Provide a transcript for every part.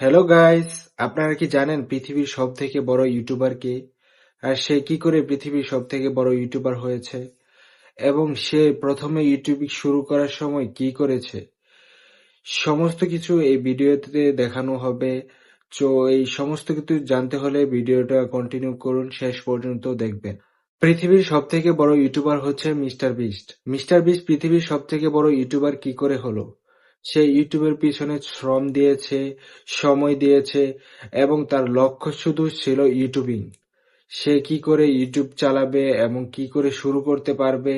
Hello guys, আপনারা কি জানেন পৃথিবীর সবথেকে বড় ইউটিউবার কে? আর সে কি করে পৃথিবীর সবথেকে বড় ইউটিউবার হয়েছে? এবং সে প্রথমে ইউটিউব শুরু করার সময় কি করেছে? সমস্ত কিছু এই ভিডিওতে দেখানো হবে। তো এই সমস্ত কিছু জানতে হলে ভিডিওটা কন্টিনিউ করুন, শেষ পর্যন্ত দেখবেন। পৃথিবীর সবথেকে বড় ইউটিউবার হচ্ছে মিস্টার বিস্ট। মিস্টার বিস্ট পৃথিবীর সবথেকে বড় ইউটিউবার কি করে হলো? সে ইউটিউবের পিছনে শ্রম দিয়েছে, সময় দিয়েছে এবং তার লক্ষ্য শুধু ছিল ইউটিউবিং। সে কি করে ইউটিউব চালাবে এবং কি করে শুরু করতে পারবে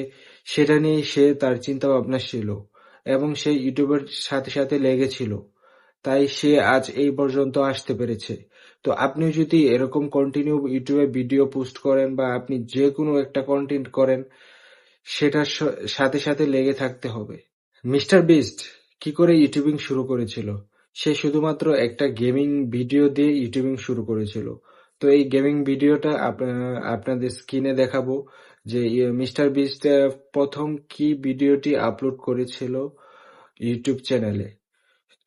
সেটা নিয়েই তার চিন্তাভাবনা ছিল এবং সে ইউটিউবের সাথে সাথে লেগেছিল। তাই সে আজ এই পর্যন্ত আসতে পেরেছে। তো আপনি যদি এরকম কন্টিনিউ ইউটিউবে ভিডিও পোস্ট করেন বা আপনি যেকোনো একটা কন্টেন্ট করেন, সেটার সাথে সাথে লেগে থাকতে হবে। মিস্টার বিস্ট কি করে ইউটিউবিং শুরু করেছিল? সে শুধুমাত্র একটা গেমিং ভিডিও দিয়ে ইউটিউবিং শুরু করেছিল। তো এই গেমিং ভিডিওটা আপনাদের স্ক্রিনে দেখাবো যে মিস্টার বিস্ট প্রথম কি ভিডিওটি আপলোড করেছিল ইউটিউব চ্যানেলে।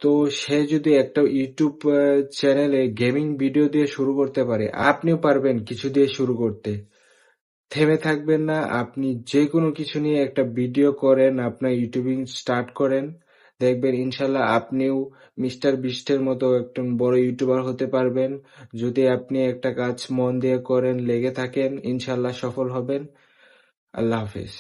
তো সে যদি একটা ইউটিউব চ্যানেলে গেমিং ভিডিও দিয়ে শুরু করতে পারে, আপনিও পারবেন কিছু দিয়ে শুরু করতে। থেমে থাকবেন না, আপনি যেকোনো কিছু নিয়ে একটা ভিডিও করেন, আপনার ইউটিউবিং স্টার্ট করেন, দেখবেন ইনশাল্লাহ আপনিও মিস্টার বিস্টের মতো একজন বড় ইউটিউবার হতে পারবেন। যদি আপনি একটা কাজ মন দিয়ে করেন, লেগে থাকেন, ইনশাল্লাহ সফল হবেন। আল্লাহ হাফেজ।